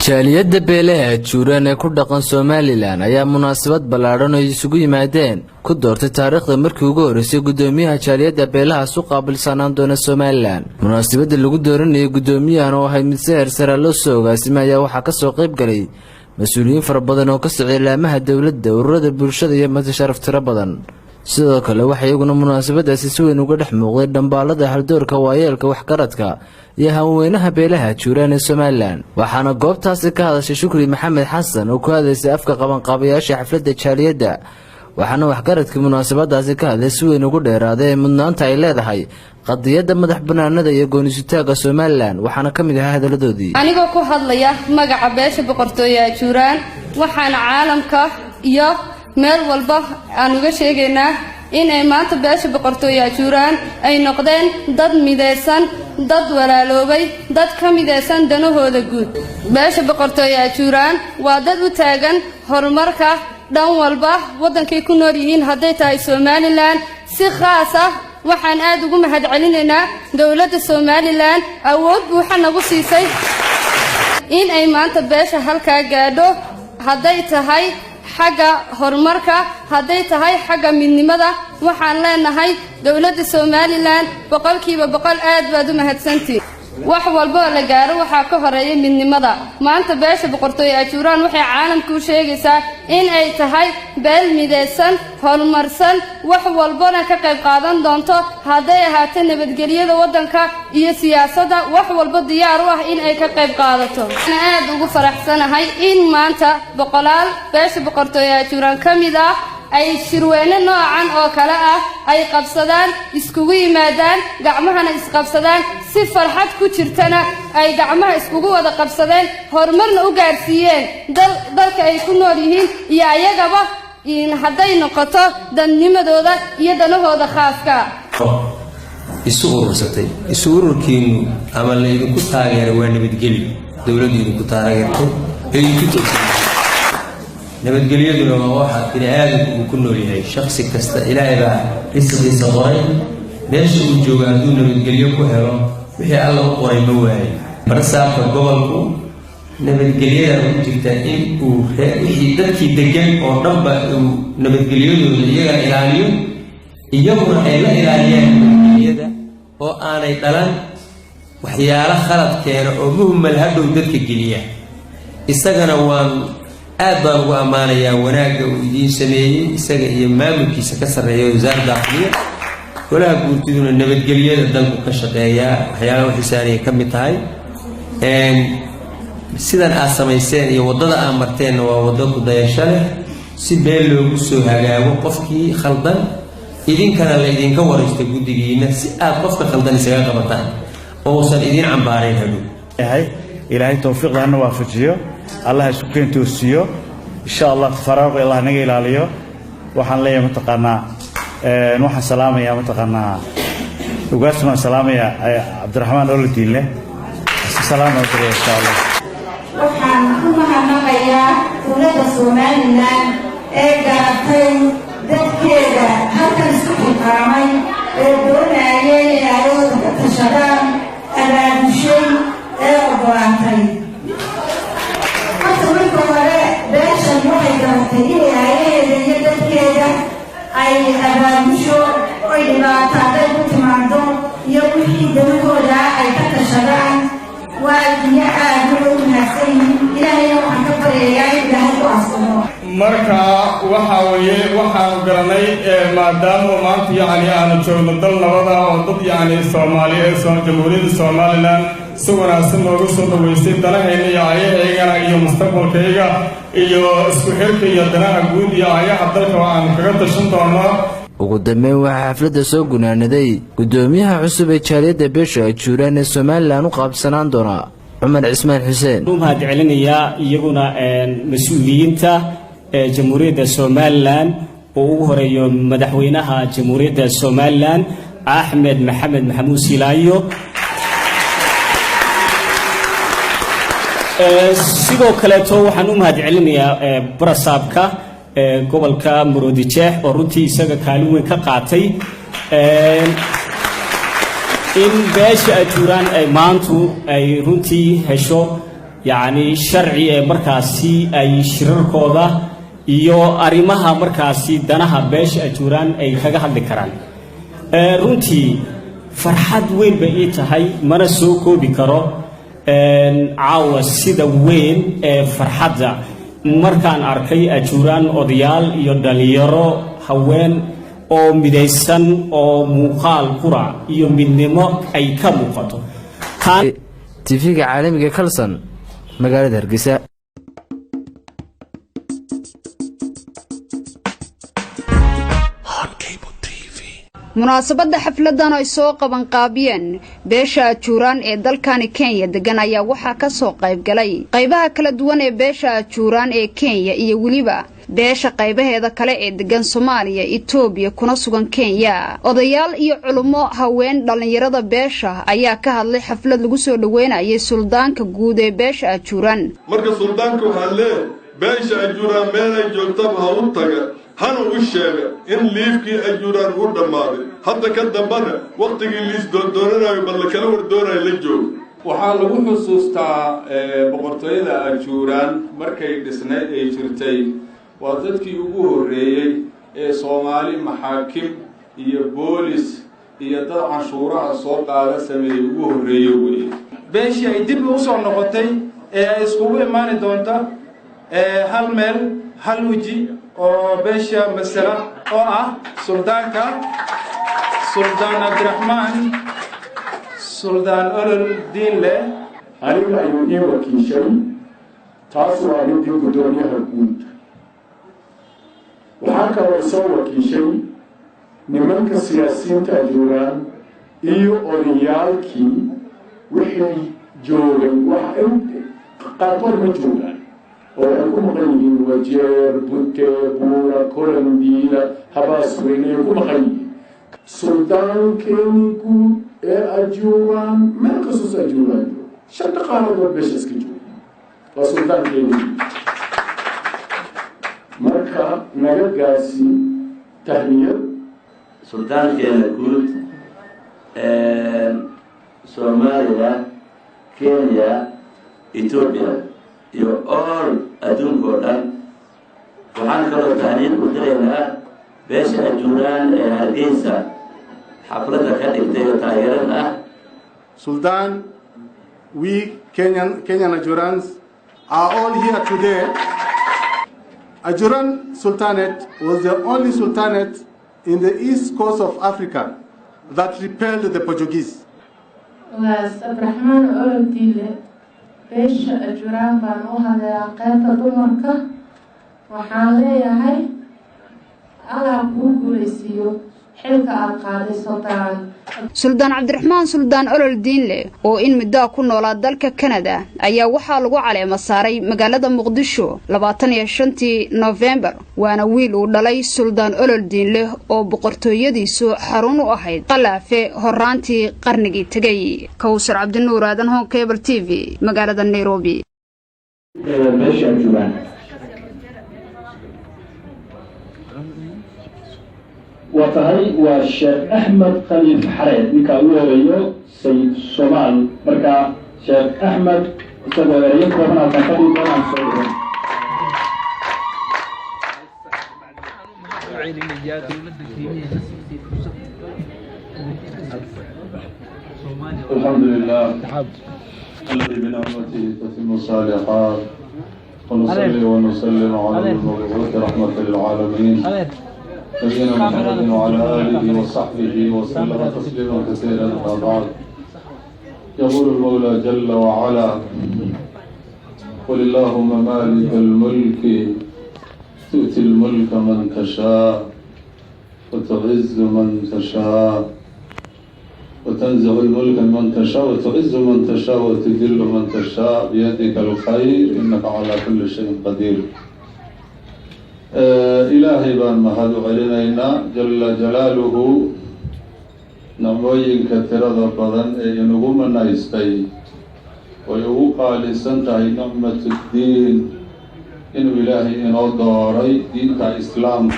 jaaliyadda beelaha juuraan ee ku dhaqan Somaliland ayaa munaasabad ballaaran oo isugu yimaadeen ku doortay taariikhda markii ugu horeysay gudoomiyaha jaaliyadda beelaha soo qaabilsanaan doona Somaliland. Munaasabadda lagu dooranayay gudoomiyahan oo ahay mid seher sare loo soo agaasimay ayaa waxaa ka soo qayb galay mas'uuliyiin fara badan oo ka socday ilaamaha dawladda, ururada bulshada iyo marti sharaf tiro badan. sidoo kale waxa iyaguna munaasabadaasi si weyn uga dhex muuqday dhambaalada haldoorka waayeelka waxgaradka iyo haweenaha beelaha juuraan ee Somaliland. waxaana goobtaasi ka hadashay Shukri Maxamed Xasan oo ku hadlaysay afka qabanqaabayaasha xafladda jaaliyadda, waxaana waxgaradka munaasabadaasi ka hadlay si weyn ugu dheeraaday mudnaanta ay leedahay qadiyadda madax banaanida iyo go'aansitaanka Somaliland. waxaana kamid ah hadaladoodii anigoo ku hadlaya magaca beesha boqortooyada juuraan, waxaan caalamka iyo meel walba aan uga sheegaynaa in ay maanta beesha boqortooyada juuraan ay noqdeen dad mideysan, dad walaaloobay, dad ka mideysan danahooda guud. beesha boqortooyada juuraan waa dad u taagan horumarka dhan walba wadankay ku nool yihiin. hadday tahay Somaliland si khaas ah waxaan aad ugu mahadcelinaynaa dawladda Somaliland awood buuxa nagu siisay in ay maanta beesha halkaa gaadho, hadday tahay xagga horumarka, hadday tahay xagga midnimada. waxaan leenahay dawladda Somaliland boqolkiiba boqol aad baad u mahadsantihiin. wax walba la gaaro waxaa ka horeeya midnimada. maanta beesha boqortooyada juuraan waxay caalamka u sheegaysaa in ay tahay beel mideysan, horumarsan, wax walbana ka qayb qaadan doonto. hadday ahaato nabadgelyada wadanka iyo siyaasadda, wax walba diyaar u ah in ay ka qayb qaadato. waxaan aad ugu faraxsanahay in maanta boqolaal beesha boqortooyada juuraan ka mid ah ay shirweyne noocan oo kale ah ay qabsadaan, iskugu yimaadaan, gacmahana isqabsadaan, si farxad ku jirtana ay gacmaha iskugu wada qabsadeen, horumarna u gaarsiiyeen dalka ay ku nool yihiin iyo ayagaba hadday noqoto dadnimadooda iyo danahooda khaaska isu urursatay. isu ururkiinu ama laydinku taageero waa nabadgelyo, dawladdu idinku taageertay ee idinku nabadgelyaduna waa waxa bini aadamku uu ku nool yahay. shakhsi kasta ilaahay baa risqiisa qoray, meesha uu jooga hadduu nabadgelyo ku helo wixii alla u qoray ma waayo. barsaabka gobolku nabadgelyada u jirta in uu wixii dadkii degan oo dhanba uu nabadgelyadooda iyaga ilaaliyo, iyaguna ay la ilaaliyaan nabadgelyada oo aanay dhalan waxyaalo khalad keena oo muhmal hadhow dadka geliya. isagana waan aad baan ugu ammaanayaa wanaagga uu idiin sameeyey isaga iyo maamulkiisa ka sarreeya wasaaradda daaqliga. golaha guurtiduna nabadgelyada dalku ka shaqeeyaa, waxyaalaha u xisaanaya ka mid tahay. sidan aad samayseen iyo waddada aad marteenna waa waddo ku dayasho leh, si beel loogu soo hagaago qofkii khaldan, idinkana la idinka waraysto guddigiina si aad qofka khaldan isaga qabataan oo uusan idiin cambaarayn hadhow. ilaahay tawfiiqdana waafajiyo, allah isku keentoosiyo insha allah. faraaq allah naga ilaaliyo. waxaan leeyahay mataqaanaa waxaan salaamayaa mataqaanaa ugaasman salaamaya Cabdiraxmaan Oladiinle salaam alaykum insha allah. waxaan ku mahadnaqayaa dawladda Somaliland ee gaartay dadkeeda halkan isku xilqaamay ee doonayay inay ayagooda ka tashadaan, abaabushay ee ogolaatay. marka hore beeshan waxay garatay inay ayaheeda iyo dadkeeda ay abaabusho oy dhibaato hadday ku timaado iyo wixii danahooda ay ka tashadaan. waa iyo aad u mahadsan yihiin. ilaahayna waxaan ka baryayaa in ilaahay ku asamo. marka waxa weeye waxaanu garanay maadaama maanta aanu joogno dal nabada oo dad Soomaaliyeed jamhuuriyadda Somaliland si wanaagsan noogu soo dhaweysay danahayna iyo ayahaygana iyo mustaqbalkayga iyo isku xirka iyo danaha guud iyo ayaha dalka aan kaga tashan doono. ugu dambeyn waxaa xafladda soo gunaanaday gudoomiyaha cusub ee jaaliyadda beesha juuraan ee Somaliland u qaabsanaan doona Cumar Cismaan Xuseen. mahadcelinayaa iyaguna mas'uuliyiinta jamhuuriyadda Somaliland oo ugu horeeyo madaxweynaha jamhuuriyadda Somaliland Axmed Maxamed Maxamuud Silaayo. sidoo kale waxaan u mahadcelinayaa barasaabka gobolka Murudijeex oo runtii isaga kaalin weyn ka qaatay in beesha juuraan ay maantu ay runtii hesho yacni sharci ee markaasi ay shirarkooda iyo arrimaha markaasi danaha beesha ajuuraan ay kaga hadli karaan runtii farxad weyn bay ii tahay mana soo koobi karo caawa sida weyn ee farxadda markaan arkay ajuuraan odayaal iyo dhalinyaro haween oo midaysan oo muuqaal qura iyo midnimo ay ka muuqato TV-ga caalamiga Kalsan magaalada Hargeysa. munaasabada xafladan ay soo qaban qaabiyeen beesha ajuuraan ee dalkani Kenya degan ayaa waxaa ka soo qayb galay qaybaha kala duwan ee beesha ajuuraan ee Kenya iyo waliba beesha qaybaheeda kale ee degan Soomaaliya Itoobiya kuna sugan Kenya odayaal iyo culimo haween dhalinyarada beesha ayaa ka hadlay xaflad lagu soo dhaweynayay suldaanka guud ee beesha ajuuraan marka suldaanku waxa leeyahay beesha ajuuraan meel ay joogtaba ha u taga hanu u sheega in liifkii ajuuraan u dhammaaday hadda ka dambana waqtigii liis doonanayo bal kala war doonayo la joogo waxaa lagu xusuustaa boqortooyada ajuuraan markay dhisnayd ay jirtay waa dadkii ugu horreeyey ee Soomaali maxaakim iyo boolis iyo dad canshuuraha soo qaada sameeyay ugu horreeyay weeye beeshii ay dib u soo noqotay ee ay isku imaan doonta hal meel hal waji oo beesha masala oo ah suldaanka Suldaan Abdurrahman Suldaan Olol Diinle aniga ayuu ii wakiishay taas waa midii gudoomiyaha guud waxaa kaloo soo wakiishay nimanka siyaasiyiinta ajuuraan iyo odayaalkii wixii joogay qaarkood ma joogaan oo waxay ku maqan yihiin wajeer bute buura kolandiila habaasweyne ay ku maqan yihiin suldaankeeni guud ee ajuuraan meel kastoos ajuuraan shanta qaaradood beesha iska jooga waa suldaankeeni marka nagagaasi tahniyad suldaankeena guud Soomaaliya Kenya Ethiopia iyo all adduunka oo dhan waxaan kaloo tahniyad u diraynaa beesha ajuuraan ee Hargeysa xafladda ka dhigtay oo taageerada ah Sultan we Kenyan Ajurans are all here today. Ajuran Sultanate was the only sultanate in the east coast of Africa that repelled the Portuguese. Was Abdurrahman Olol Diinle beesha ajuuraan baan u hadlayaa qaybta dumarka waxaan leeyahay Allah kuu guuleysiiyo xilka aad qaaday Suldaan Cabdiraxmaan Suldaan Olol Diinle oo in muddo ku noolaa dalka Canada ayaa waxaa lagu caleema saaray magaalada Muqdisho 25 November waana wiil uu dhalay Suldaan Olol Diinle oo boqortooyadiisu xarun u ahayd qalaafe horaantii qarnigii tagay Kawsar Cabdinuur aadan Hon Cable TV magaalada Nairobi وتهي والشيخ أحمد خليل حريد نكاويه سيد الصومال مركا شيخ أحمد سبوريين كومنا تنقلي دونا سويهم الحمد لله الذي بنعمته تتم الصالحات ونصلي ونسلم على المبعوث رحمة للعالمين نبينا محمد وعلى آله وصحبه وسلم تسليما كثيرا أما بعد يقول المولى جل وعلا قل اللهم مالك الملك تؤتي الملك من تشاء وتعز من تشاء وتنزع الملك من تشاء وتعز من تشاء وتذل من تشاء بيدك الخير إنك على كل شيء قدير إلهي بان مهد علينا جل جلاله نموين كثيرا بدن ينقوم النايستي ويوقع لسنتهي نعمة الدين إنه إلهي إنه داري دين إسلام